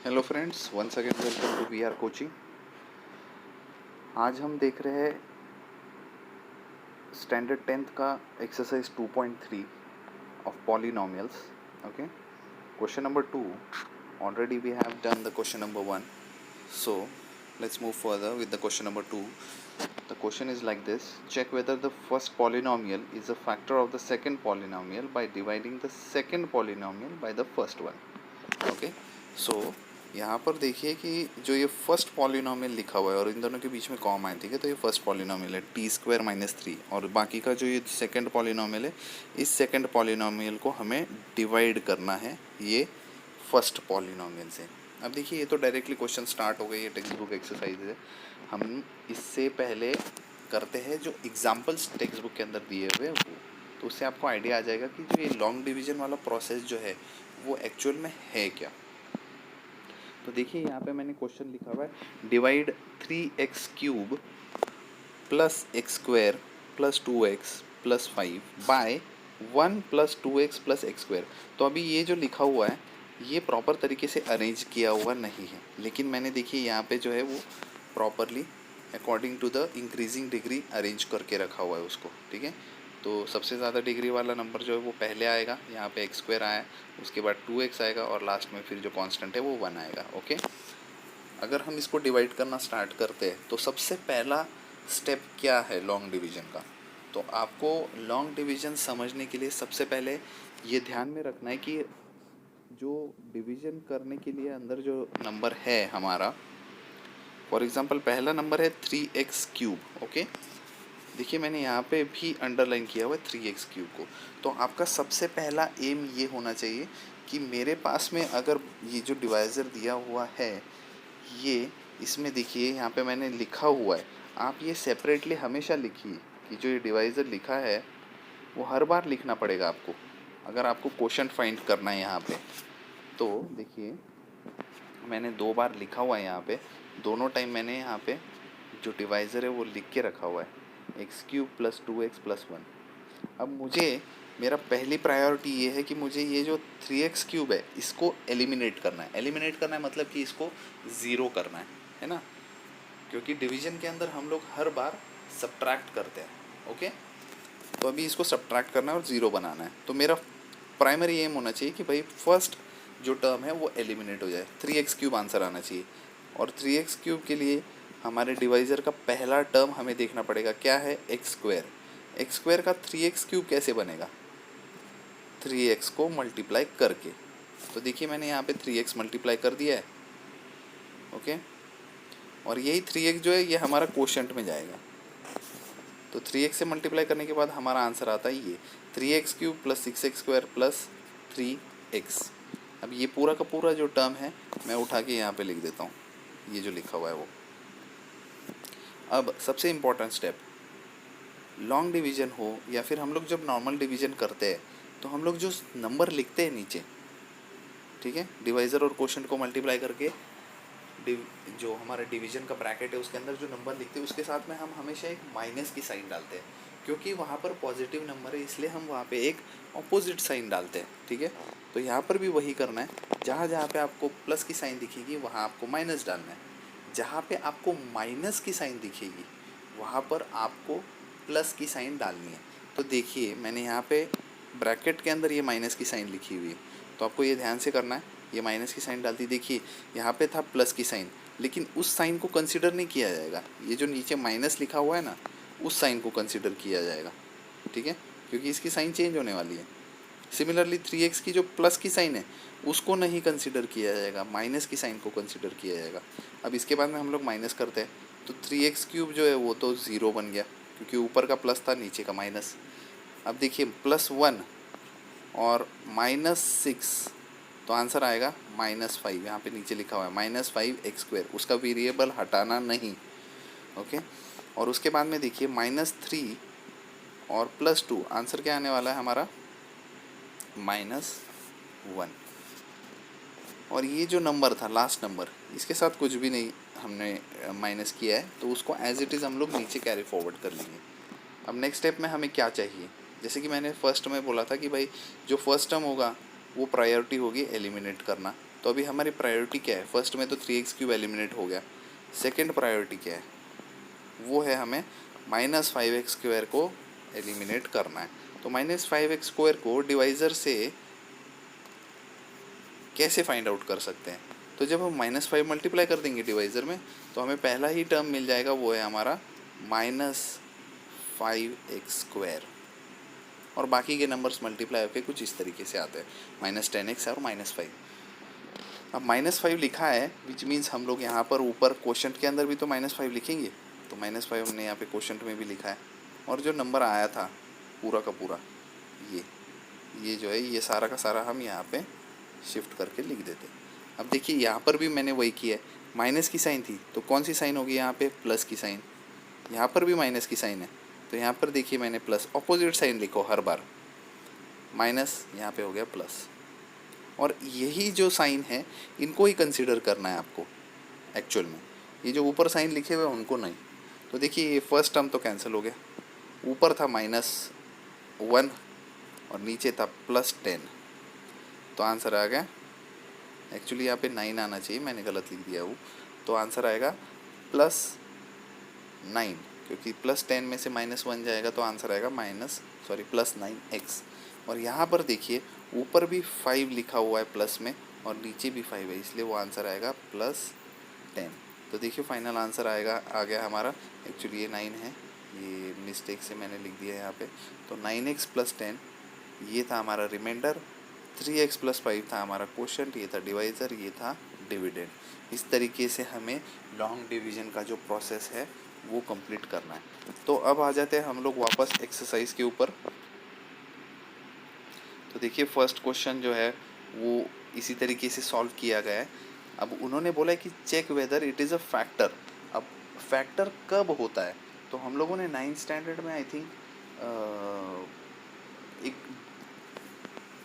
Hello friends, once again welcome to V R coaching. आज हम देख रहे हैं स्टैंडर्ड 10th का exercise 2.3 of polynomials. Okay, question number 2 already we have done the question number 1, so let's move further with the question number 2. The question is like this: check whether the first polynomial is a factor of the second polynomial by dividing the second polynomial by the first one. Okay, so यहाँ पर देखिए कि जो ये first polynomial लिखा हुआ है और इन दोनों के बीच में कॉम है, ठीक है, तो ये फर्स्ट पॉलिनोमियल है t² - 3 और बाकी का जो ये सेकंड पॉलिनोमियल है, इस सेकंड पॉलिनोमियल को हमें डिवाइड करना है ये फर्स्ट पॉलिनोमियल से। अब देखिए, ये तो डायरेक्टली क्वेश्चन स्टार्ट हो गई, ये टेक्स्ट बुक एक्सरसाइज है। हम इससे पहले करते हैं जो एग्जाम्पल्स टेक्स्ट बुक के अंदर दिए हुए हैं वो, तो उससे आपको आइडिया आ जाएगा कि जो ये लॉन्ग डिवीजन वाला प्रोसेस जो है वो एक्चुअल में है क्या। तो देखिए, यहाँ पे मैंने क्वेश्चन लिखा हुआ है divide 3x³ + x² + 2x + 5 bye 1 + 2x + x²। तो अभी ये जो लिखा हुआ है ये प्रॉपर तरीके से अरेंज किया हुआ नहीं है, लेकिन मैंने देखिए यहाँ पे जो है वो properly according to the increasing degree arrange करके रखा हुआ है उसको, ठीक है। तो सबसे ज़्यादा डिग्री वाला नंबर जो है वो पहले आएगा, यहाँ पे x² आया, उसके बाद 2x आएगा और लास्ट में फिर जो कांस्टेंट है वो 1 आएगा। ओके, अगर हम इसको डिवाइड करना स्टार्ट करते हैं तो सबसे पहला स्टेप क्या है लॉन्ग डिवीजन का। तो आपको लॉन्ग डिवीजन समझने के लिए सबसे पहले ये ध्यान में रखना है कि जो डिवीजन करने के लिए अंदर जो नंबर है हमारा, फॉर एग्जांपल पहला नंबर है 3x³ ओके, देखिए मैंने यहाँ पे भी अंडरलाइन किया हुआ है 3x³ को। तो आपका सबसे पहला एम ये होना चाहिए कि मेरे पास में अगर ये जो डिवाइज़र दिया हुआ है ये, इसमें देखिए यहाँ पे मैंने लिखा हुआ है, आप ये सेपरेटली हमेशा लिखिए कि जो ये डिवाइज़र लिखा है वो हर बार लिखना पड़ेगा आपको, अगर आपको क्वोशंट फाइंड करना है यहाँ पे। तो देखिए मैंने 2 बार लिखा हुआ है यहाँ पे, दोनों टाइम मैंने यहाँ पे जो डिवाइज़र है वो लिख के रखा हुआ है x³ + 2x + 1। अब मुझे मेरा पहली प्रायोरिटी ये है कि मुझे ये जो 3x³ है इसको एलिमिनेट करना है। एलिमिनेट करना है मतलब कि इसको ज़ीरो करना है ना, क्योंकि डिवीजन के अंदर हम लोग हर बार सब्ट्रैक्ट करते हैं। ओके, तो अभी इसको सब्ट्रैक्ट करना है और ज़ीरो बनाना है। तो मेरा प्राइमरी एम होना चाहिए कि भाई फर्स्ट जो टर्म है वो एलिमिनेट हो जाए, 3x³ आंसर आना चाहिए। और 3x³ के लिए हमारे डिवाइज़र का पहला टर्म हमें देखना पड़ेगा क्या है, x²। x² का 3x³ कैसे बनेगा, 3x को मल्टीप्लाई करके। तो देखिए मैंने यहाँ पे 3x मल्टीप्लाई कर दिया है, ओके, और यही 3x जो है ये हमारा क्वोशंट में जाएगा। तो 3x से मल्टीप्लाई करने के बाद हमारा आंसर आता है ये 3x³ + 6x² + 3x। अब ये पूरा का पूरा जो टर्म है मैं उठा के यहाँ पे लिख देता हूँ, ये जो लिखा हुआ है वो। अब सबसे इम्पोर्टेंट स्टेप, लॉन्ग डिवीजन हो या फिर हम लोग जब नॉर्मल डिवीजन करते हैं तो हम लोग जो नंबर लिखते हैं नीचे, ठीक है, डिवाइज़र और क्वोशंट को मल्टीप्लाई करके जो हमारा डिवीजन का ब्रैकेट है उसके अंदर जो नंबर लिखते हैं उसके साथ में हम हमेशा एक माइनस की साइन डालते हैं, क्योंकि वहाँ पर पॉजिटिव नंबर है इसलिए हम वहाँ पे एक ऑपोजिट साइन डालते हैं, ठीक है। तो यहाँ पर भी वही करना है, जहाँ जहाँ पे आपको प्लस की साइन दिखेगी वहाँ आपको माइनस डालना है, जहाँ पे आपको माइनस की साइन दिखेगी वहाँ पर आपको प्लस की साइन डालनी है। तो देखिए मैंने यहाँ पे ब्रैकेट के अंदर ये माइनस की साइन लिखी हुई है, तो आपको ये ध्यान से करना है, ये माइनस की साइन डालती, देखिए यहाँ पे था प्लस की साइन, लेकिन उस साइन को कंसिडर नहीं किया जाएगा, ये जो नीचे माइनस लिखा हुआ है ना उस साइन को कंसिडर किया जाएगा, ठीक है, क्योंकि इसकी साइन चेंज होने वाली है। सिमिलरली 3x की जो प्लस की साइन है उसको नहीं कंसिडर किया जाएगा, माइनस की साइन को कंसिडर किया जाएगा। अब इसके बाद में हम लोग माइनस करते हैं तो 3x³ जो है वो तो ज़ीरो बन गया, क्योंकि ऊपर का प्लस था नीचे का माइनस। अब देखिए +1 और -6, तो आंसर आएगा -5, यहाँ पे नीचे लिखा हुआ है -5x², उसका वेरिएबल हटाना नहीं, ओके। और उसके बाद में देखिए -3 और +2, आंसर क्या आने वाला है हमारा -1। और ये जो नंबर था लास्ट नंबर, इसके साथ कुछ भी नहीं हमने माइनस किया है, तो उसको एज इट इज़ हम लोग नीचे कैरी फॉरवर्ड कर लेंगे। अब नेक्स्ट स्टेप में हमें क्या चाहिए, जैसे कि मैंने फर्स्ट में बोला था कि भाई जो फर्स्ट टर्म होगा वो प्रायोरिटी होगी एलिमिनेट करना, तो अभी हमारी प्रायोरिटी क्या है? फर्स्ट में तो 3x³ एलिमिनेट हो गया, सेकेंड प्रायोरिटी क्या है? वो है हमें -5x² को एलिमिनेट करना है। तो -5x² को डिवाइज़र से कैसे फाइंड आउट कर सकते हैं? तो जब हम -5 मल्टीप्लाई कर देंगे डिवाइज़र में, तो हमें पहला ही टर्म मिल जाएगा, वो है हमारा -5x², और बाकी के नंबर्स मल्टीप्लाई होकर कुछ इस तरीके से आते हैं, -10x और -5। अब -5 लिखा है, विच मीन्स हम लोग यहाँ पर ऊपर क्वोशंट के अंदर भी तो -5 लिखेंगे, तो -5 हमने यहाँ पे क्वोशंट में भी लिखा है, और जो नंबर आया था पूरा का पूरा, ये जो है, ये सारा का सारा हम यहाँ पे शिफ्ट करके लिख देते। अब देखिए यहाँ पर भी मैंने वही किया है, माइनस की साइन थी तो कौन सी साइन होगी यहाँ पे? प्लस की साइन। यहाँ पर भी माइनस की साइन है, तो यहाँ पर देखिए मैंने प्लस, ऑपोजिट साइन लिखो हर बार, माइनस यहाँ पे हो गया प्लस। और यही जो साइन है इनको ही कंसिडर करना है आपको एक्चुअल में, ये जो ऊपर साइन लिखे हुए हैं उनको नहीं। तो देखिए ये फर्स्ट टर्म तो कैंसिल हो गया, ऊपर था -1 और नीचे था +10, तो आंसर आ गया, एक्चुअली यहाँ पे 9 आना चाहिए, मैंने गलत लिख दिया वो, तो आंसर आएगा +9, क्योंकि +10 में से -1 जाएगा तो आंसर आएगा +9x। और यहाँ पर देखिए ऊपर भी 5 लिखा हुआ है प्लस में, और नीचे भी 5 है, इसलिए वो आंसर आएगा +10। तो देखिए फाइनल आंसर आ गया हमारा, एक्चुअली ये 9 है, ये मिस्टेक से मैंने लिख दिया है यहाँ पे, तो 9x + 10 ये था हमारा रिमाइंडर, 3x + 5 था हमारा क्वोशंट, ये था डिवाइज़र, ये था डिविडेंड। इस तरीके से हमें लॉन्ग डिवीजन का जो प्रोसेस है वो कंप्लीट करना है। तो अब आ जाते हैं हम लोग वापस एक्सरसाइज के ऊपर। तो देखिए फर्स्ट क्वेश्चन जो है वो इसी तरीके से सॉल्व किया गया है। अब उन्होंने बोला है कि check whether it is a factor. अब फैक्टर कब होता है? तो हम लोगों ने 9th स्टैंडर्ड में आई थिंक एक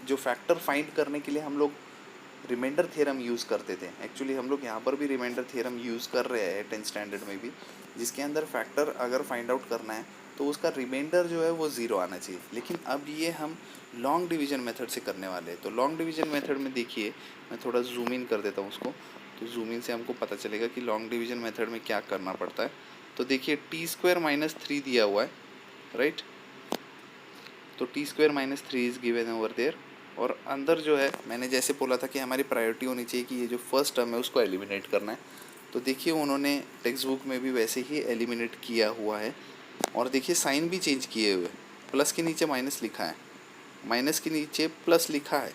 जो फैक्टर फाइंड करने के लिए हम लोग रिमाइंडर थ्योरम यूज़ करते थे। एक्चुअली हम लोग यहाँ पर भी रिमाइंडर थ्योरम यूज़ कर रहे हैं 10th स्टैंडर्ड में भी, जिसके अंदर फैक्टर अगर फाइंड आउट करना है तो उसका रिमाइंडर जो है वो 0 आना चाहिए। लेकिन अब ये हम लॉन्ग डिवीजन मेथड से करने वाले हैं। तो लॉन्ग डिवीजन मेथड में देखिए, मैं थोड़ा जूम इन कर देता हूँ उसको, तो जूम इन से हमको पता चलेगा कि लॉन्ग डिवीजन मेथड में क्या करना पड़ता है। तो देखिए t² - 3 दिया हुआ है, राइट? तो t² - 3 is given over there, और अंदर जो है मैंने जैसे बोला था कि हमारी प्रायोरिटी होनी चाहिए कि ये जो फर्स्ट टर्म है उसको एलिमिनेट करना है। तो देखिए उन्होंने टेक्स्ट बुक में भी वैसे ही एलिमिनेट किया हुआ है, और देखिए साइन भी चेंज किए हुए, प्लस के नीचे माइनस लिखा है, माइनस के नीचे प्लस लिखा है,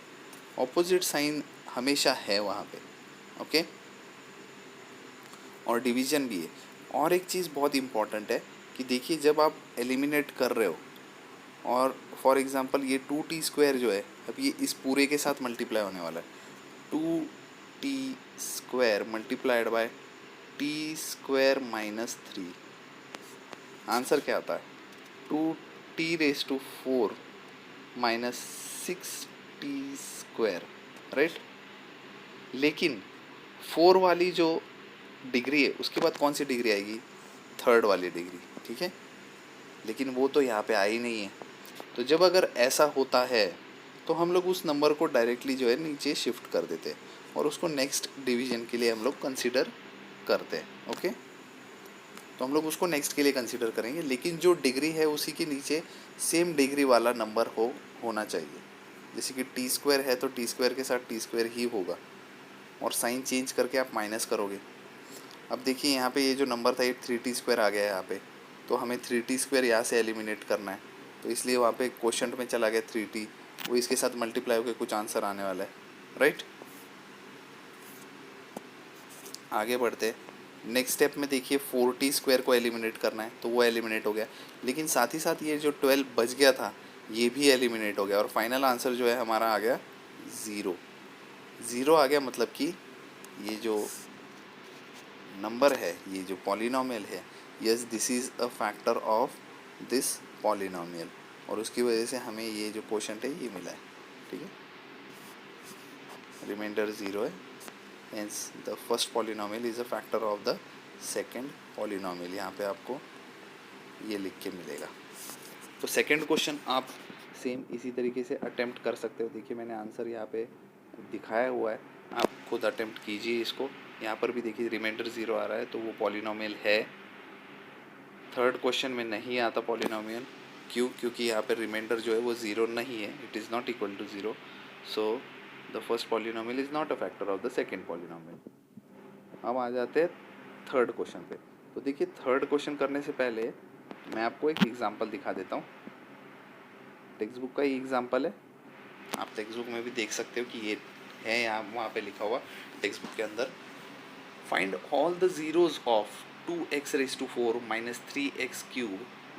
ऑपोजिट साइन हमेशा है वहाँ पे, ओके। और डिवीज़न भी है। और एक चीज़ बहुत इम्पॉर्टेंट है कि देखिए जब आप एलिमिनेट कर रहे हो, और फॉर एग्ज़ाम्पल ये 2t² जो है, अब ये इस पूरे के साथ मल्टीप्लाई होने वाला है, 2t² multiplied by t² - 3, answer क्या आता है? 2t⁴ - 6t², right? लेकिन 4 वाली जो डिग्री है उसके बाद कौन सी डिग्री आएगी? थर्ड वाली डिग्री, ठीक है। लेकिन वो तो यहाँ पे आई नहीं है। तो जब अगर ऐसा होता है तो हम लोग उस नंबर को डायरेक्टली जो है नीचे शिफ्ट कर देते हैं, और उसको नेक्स्ट डिवीजन के लिए हम लोग कंसिडर करते हैं, ओके। तो हम लोग उसको नेक्स्ट के लिए कंसिडर करेंगे, लेकिन जो डिग्री है उसी के नीचे सेम डिग्री वाला नंबर होना चाहिए। जैसे कि t² है तो t² के साथ t² ही होगा, और साइन चेंज करके आप माइनस करोगे। अब देखिए यहाँ पे ये जो नंबर था ये 3t² आ गया है यहाँ पे, तो हमें 3t² यहाँ से एलिमिनेट करना है, तो इसलिए वहाँ पे क्वोशंट में चला गया 3t, वो इसके साथ मल्टीप्लाई होकर कुछ आंसर आने वाला है, राइट। आगे बढ़ते, नेक्स्ट स्टेप में देखिए 4t² को एलिमिनेट करना है, तो वो एलिमिनेट हो गया, लेकिन साथ ही साथ ये जो 12 बच गया था ये भी एलिमिनेट हो गया, और फाइनल आंसर जो है हमारा आ गया 0 आ गया। मतलब कि ये जो नंबर है, ये जो पॉलिनोमियल है, yes this is a factor of this polynomial, और उसकी वजह से हमें ये जो क्वोशंट है ये मिला है, ठीक है। रिमाइंडर 0 है, hence the first polynomial is a factor of the second polynomial, यहाँ पे आपको ये लिख के मिलेगा। तो सेकेंड क्वेश्चन आप सेम इसी तरीके से अटेम्प्ट कर सकते हो। देखिए मैंने आंसर यहाँ पे दिखाया हुआ है, आप खुद अटेम्प्ट कीजिए इसको। यहाँ पर भी देखिए रिमाइंडर 0 आ रहा है, तो वो पॉलिनोमियल है। थर्ड क्वेश्चन में नहीं आता पॉलिनोमियल, क्यों? क्योंकि यहाँ पर रिमाइंडर जो है वो 0 नहीं है, it is not equal to 0, so the first polynomial is not a factor of the second polynomial. अब आ जाते हैं थर्ड क्वेश्चन पे। तो देखिए थर्ड क्वेश्चन करने से पहले मैं आपको एक एग्जांपल दिखा देता हूँ। टेक्स्ट बुक का ही एग्जांपल है, आप टेक्स्ट बुक में भी देख सकते हो कि ये है, यहाँ वहाँ पे लिखा हुआ टेक्स्ट बुक के अंदर, find all the zeros of 2x⁴ minus 3x³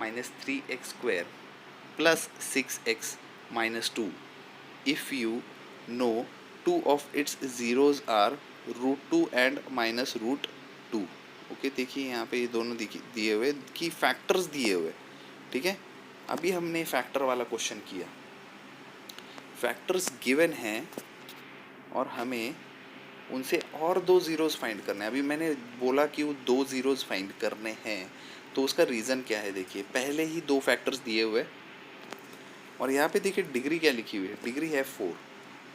minus 3x² plus 6x minus 2 if you know two of its zeros are √2 and minus √2। Okay, देखिए यहाँ पे ये दोनों दिए हुए कि फैक्टर्स दिए हुए, ठीक है। अभी हमने फैक्टर वाला क्वेश्चन किया, फैक्टर्स गिवन हैं और हमें उनसे और दो ज़ीरोज़ फाइंड करने हैं। अभी मैंने बोला कि वो दो ज़ीरोज़ फाइंड करने हैं, तो उसका रीज़न क्या है? देखिए पहले ही दो फैक्टर्स दिए हुए और यहाँ पे देखिए डिग्री क्या लिखी हुई है, डिग्री है 4।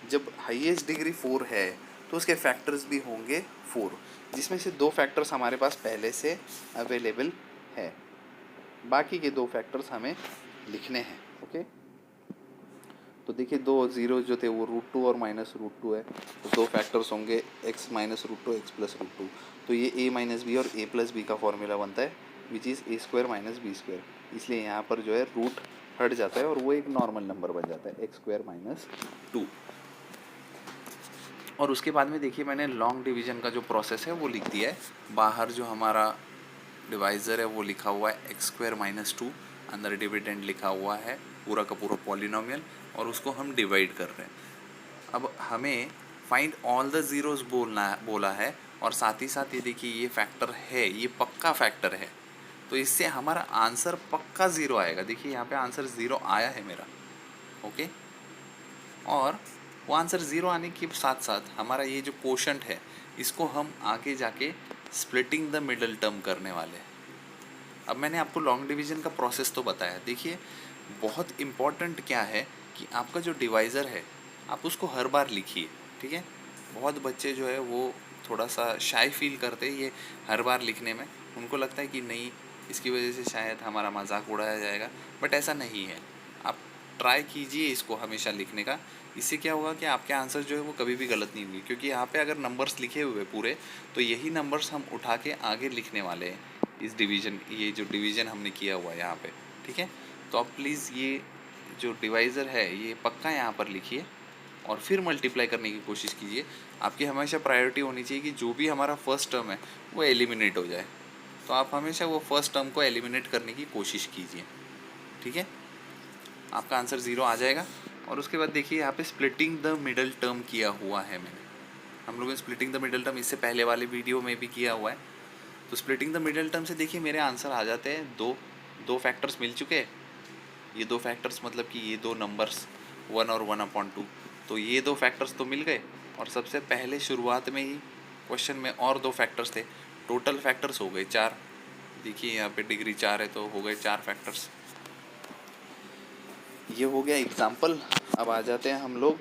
जब हाईएस्ट डिग्री 4 है तो उसके फैक्टर्स भी होंगे 4, जिसमें से दो फैक्टर्स हमारे पास पहले से अवेलेबल है, बाकी के दो फैक्टर्स हमें लिखने हैं। ओके, तो देखिए दो ज़ीरो जो थे वो √2 और माइनस √2 है, तो दो फैक्टर्स होंगे x माइनस √2 x प्लस √2। तो ये a माइनस बी और a प्लस बी का फॉर्मूला बनता है, which is a² minus b²। इसलिए यहाँ पर जो है रूट हट जाता है और वो एक नॉर्मल नंबर बन जाता है x² माइनस 2। और उसके बाद में देखिए मैंने लॉन्ग डिवीज़न का जो प्रोसेस है वो लिख दिया है। बाहर जो हमारा डिवाइज़र है वो लिखा हुआ है x² माइनस 2, अंदर डिविडेंड लिखा हुआ है पूरा का पूरा पॉलिनोमियल, और उसको हम डिवाइड कर रहे हैं। अब हमें फाइंड ऑल द ज़ीरोज़ बोला है, और साथ ही साथ ये देखिए ये फैक्टर है, ये पक्का फैक्टर है, तो इससे हमारा आंसर पक्का 0 आएगा। देखिए यहाँ पे आंसर 0 आया है मेरा। ओके, और वो आंसर 0 आने के साथ साथ हमारा ये जो कोशंट है इसको हम आगे जाके स्प्लिटिंग द मिडल टर्म करने वाले हैं। अब मैंने आपको लॉन्ग डिवीज़न का प्रोसेस तो बताया। देखिए बहुत इम्पॉर्टेंट क्या है कि आपका जो डिवाइज़र है आप उसको हर बार लिखिए, ठीक है। बहुत बच्चे जो है वो थोड़ा सा शाय फील करते हैं ये हर बार लिखने में, उनको लगता है कि नहीं इसकी वजह से शायद हमारा मजाक उड़ाया जाएगा, बट ऐसा नहीं है। आप ट्राई कीजिए इसको हमेशा लिखने का, इससे क्या होगा कि आपके आंसर जो है वो कभी भी गलत नहीं होंगे, क्योंकि यहाँ पे अगर नंबर्स लिखे हुए पूरे, तो यही नंबर्स हम उठा के आगे लिखने वाले हैं इस डिवीज़न, ये जो डिवीज़न हमने किया हुआ है यहाँ पे, ठीक है। तो आप प्लीज़ ये जो डिवाइज़र है ये पक्का यहाँ पर लिखिए और फिर मल्टीप्लाई करने की कोशिश कीजिए। आपकी हमेशा प्रायोरिटी होनी चाहिए कि जो भी हमारा फर्स्ट टर्म है वो एलिमिनेट हो जाए, तो आप हमेशा वो फर्स्ट टर्म को एलिमिनेट करने की कोशिश कीजिए, ठीक है। आपका आंसर 0 आ जाएगा। और उसके बाद देखिए यहाँ पे स्प्लिटिंग द मिडल टर्म किया हुआ है मैंने, हम लोगों ने स्प्लिटिंग द मिडल टर्म इससे पहले वाले वीडियो में भी किया हुआ है। तो स्प्लिटिंग द मिडल टर्म से देखिए मेरे आंसर आ जाते हैं, दो फैक्टर्स मिल चुके हैं। ये दो फैक्टर्स मतलब कि ये दो नंबर्स 1 और 1/2, तो ये दो फैक्टर्स तो मिल गए। और सबसे पहले शुरुआत में ही क्वेश्चन में और दो फैक्टर्स थे, टोटल फैक्टर्स हो गए 4। देखिए यहाँ पे डिग्री 4 है तो हो गए 4 फैक्टर्स। ये हो गया एग्जाम्पल। अब आ जाते हैं हम लोग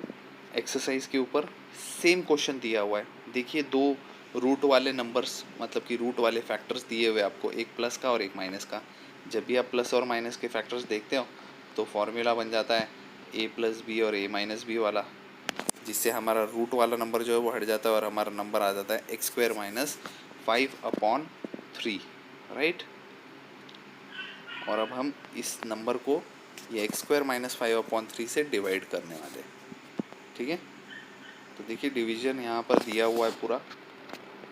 एक्सरसाइज के ऊपर। सेम क्वेश्चन दिया हुआ है, देखिए दो रूट वाले नंबर्स मतलब कि रूट वाले फैक्टर्स दिए हुए आपको, एक प्लस का और एक माइनस का। जब भी आप प्लस और माइनस के फैक्टर्स देखते हो तो फॉर्मूला बन जाता है a प्लस बी और a माइनस बी वाला, जिससे हमारा रूट वाला नंबर जो है वो हट जाता है और हमारा नंबर आ जाता है x² माइनस 5/3, राइट। और अब हम इस नंबर को ये x² माइनस 5/3 से डिवाइड करने वाले हैं, ठीक है। तो देखिए डिवीज़न यहाँ पर दिया हुआ है पूरा।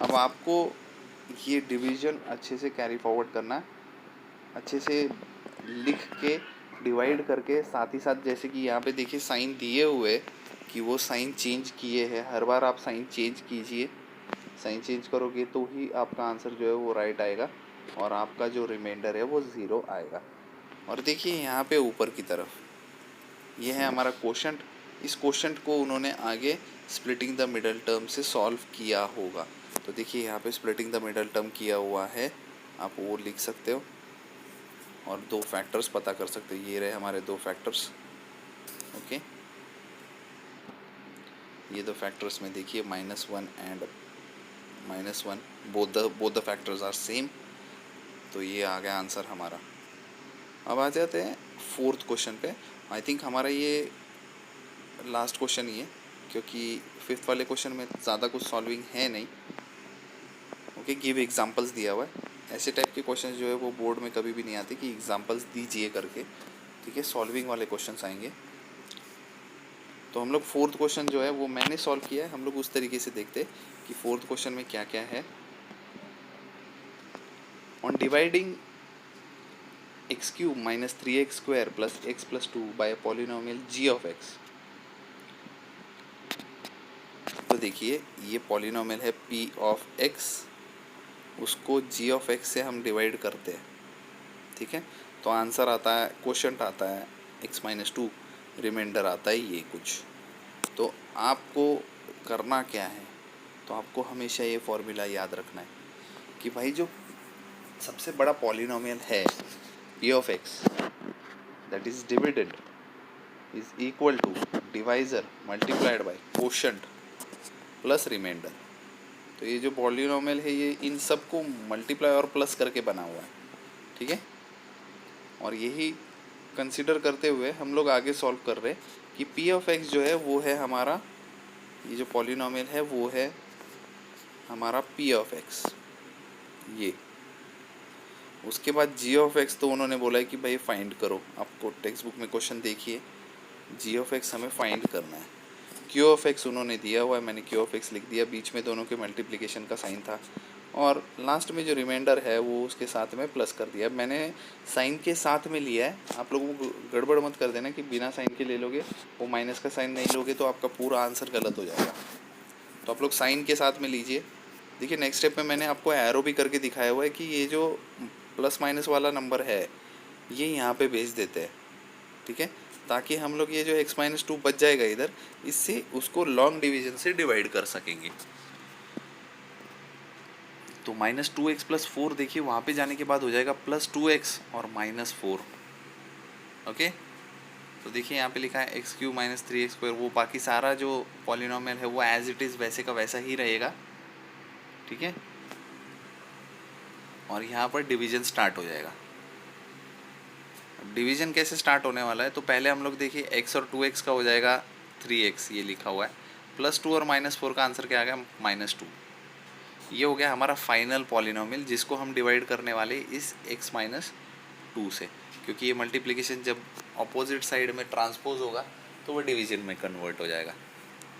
अब आपको ये डिवीज़न अच्छे से कैरी फॉरवर्ड करना है, अच्छे से लिख के डिवाइड करके, साथ ही साथ जैसे कि यहाँ पे देखिए साइन दिए हुए कि वो साइन चेंज किए हैं, हर बार आप साइन चेंज कीजिए। साइन चेंज करोगे तो ही आपका आंसर जो है वो राइट आएगा और आपका जो रिमाइंडर है वो 0 आएगा। और देखिए यहाँ पे ऊपर की तरफ ये है हमारा क्वोशंट, इस क्वोशंट को उन्होंने आगे स्प्लिटिंग द मिडल टर्म से सॉल्व किया होगा। तो देखिए यहाँ पे स्प्लिटिंग द मिडल टर्म किया हुआ है, आप वो लिख सकते हो और दो फैक्टर्स पता कर सकते हो। ये रहे हमारे दो फैक्टर्स, ओके। ये दो फैक्टर्स में देखिए -1 and -1 both the factors are same, तो ये आ गया आंसर हमारा। अब आ जाते हैं फोर्थ क्वेश्चन पे। आई थिंक हमारा ये लास्ट क्वेश्चन ही है, क्योंकि फिफ्थ वाले क्वेश्चन में ज़्यादा कुछ सॉल्विंग है नहीं। ओके, गिव एग्जांपल्स दिया हुआ है। ऐसे टाइप के क्वेश्चंस जो है वो बोर्ड में कभी भी नहीं आते कि एग्जांपल्स दीजिए करके, ठीक है, सॉल्विंग वाले क्वेश्चंस आएंगे। तो हम लोग फोर्थ क्वेश्चन जो है वो मैंने सॉल्व किया है, हम लोग उस तरीके से देखते हैं कि फोर्थ क्वेश्चन में क्या क्या है। On dividing x³ - 3x² + x + 2 by polynomial g of x। तो देखिए ये पॉलिनोमियल है p ऑफ x, उसको g ऑफ x से हम डिवाइड करते हैं, ठीक है। तो आंसर आता है, क्वोशंट आता है x - 2, रिमाइंडर आता है ये कुछ। तो आपको करना क्या है, तो आपको हमेशा ये फॉर्मूला याद रखना है कि भाई जो सबसे बड़ा पॉलिनोमियल है p of x, that is dividend is equal to divisor multiplied by quotient plus remainder. तो ये जो पॉलिनोमियल है ये इन सब को मल्टीप्लाई और प्लस करके बना हुआ है, ठीक है। और यही कंसिडर करते हुए हम लोग आगे सॉल्व कर रहे हैं कि p ऑफ x जो है वो है हमारा, ये जो पॉलिनोमियल है वो है हमारा p ऑफ x ये। उसके बाद g ऑफ x तो उन्होंने बोला है कि भाई फाइंड करो, आपको टेक्स्ट बुक में क्वेश्चन देखिए, g ऑफ x हमें फाइंड करना है। q ऑफ x उन्होंने दिया हुआ है, मैंने q ऑफ x लिख दिया, बीच में दोनों के मल्टीप्लिकेशन का साइन था, और लास्ट में जो रिमाइंडर है वो उसके साथ में प्लस कर दिया। मैंने साइन के साथ में लिया है, आप लोगों को गड़बड़ मत कर देना कि बिना साइन के ले लोगे, वो माइनस का साइन नहीं लोगे तो आपका पूरा आंसर गलत हो जाएगा। तो आप लोग साइन के साथ में लीजिए। देखिए नेक्स्ट स्टेप में मैंने आपको एरो भी करके दिखाया हुआ है कि ये जो प्लस माइनस वाला नंबर है ये यहाँ पे भेज देते हैं, ठीक है, ताकि हम लोग ये जो x - 2 बच जाएगा इधर, इससे उसको लॉन्ग डिवीजन से डिवाइड कर सकेंगे। तो -2x + 4 देखिए वहाँ पे जाने के बाद हो जाएगा +2x और -4। ओके, तो देखिए यहाँ पे लिखा है x³ - 3x², वो बाकी सारा जो पॉलिनोमियल है वो एज इट इज़ वैसे का वैसा ही रहेगा, ठीक है। और यहाँ पर डिवीजन स्टार्ट हो जाएगा। डिवीजन कैसे स्टार्ट होने वाला है, तो पहले हम लोग देखिए x और 2x का हो जाएगा 3x, ये लिखा हुआ है, +2 और -4 का आंसर क्या आ गया -2। ये हो गया हमारा फाइनल पॉलिनोमियल जिसको हम डिवाइड करने वाले इस x - 2 से, क्योंकि ये मल्टीप्लिकेशन जब अपोजिट साइड में ट्रांसपोज होगा तो वो डिवीजन में कन्वर्ट हो जाएगा।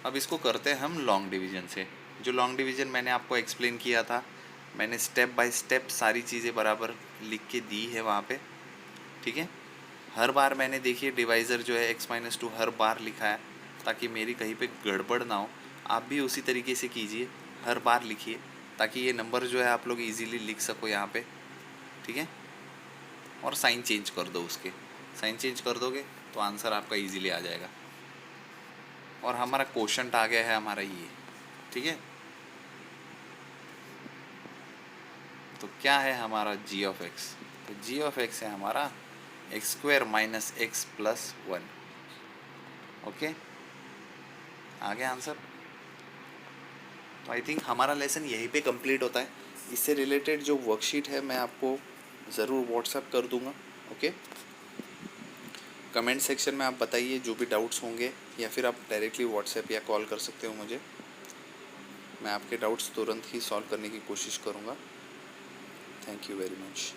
अब इसको करते हैं हम लॉन्ग डिवीजन से। जो लॉन्ग डिवीजन मैंने आपको एक्सप्लेन किया था, मैंने स्टेप बाय स्टेप सारी चीज़ें बराबर लिख के दी है वहाँ पे, ठीक है। हर बार मैंने देखिए डिवाइज़र जो है x - 2 हर बार लिखा है ताकि मेरी कहीं पे गड़बड़ ना हो। आप भी उसी तरीके से कीजिए, हर बार लिखिए ताकि ये नंबर जो है आप लोग इजीली लिख सको यहाँ पे, ठीक है। और साइन चेंज कर दो, उसके साइन चेंज कर दोगे तो आंसर आपका इजीली आ जाएगा। और हमारा क्वोशंट आ गया है हमारा ये, ठीक है। तो क्या है हमारा g ऑफ x, तो g ऑफ x है हमारा x² - x + 1। ओके, आ गया आंसर। तो आई थिंक हमारा लेसन यहीं पे कंप्लीट होता है। इससे रिलेटेड जो वर्कशीट है मैं आपको ज़रूर व्हाट्सएप कर दूंगा, ओके। कमेंट सेक्शन में आप बताइए जो भी डाउट्स होंगे, या फिर आप डायरेक्टली व्हाट्सएप या कॉल कर सकते हो मुझे, मैं आपके डाउट्स तुरंत ही सॉल्व करने की कोशिश करूँगा। Thank you very much.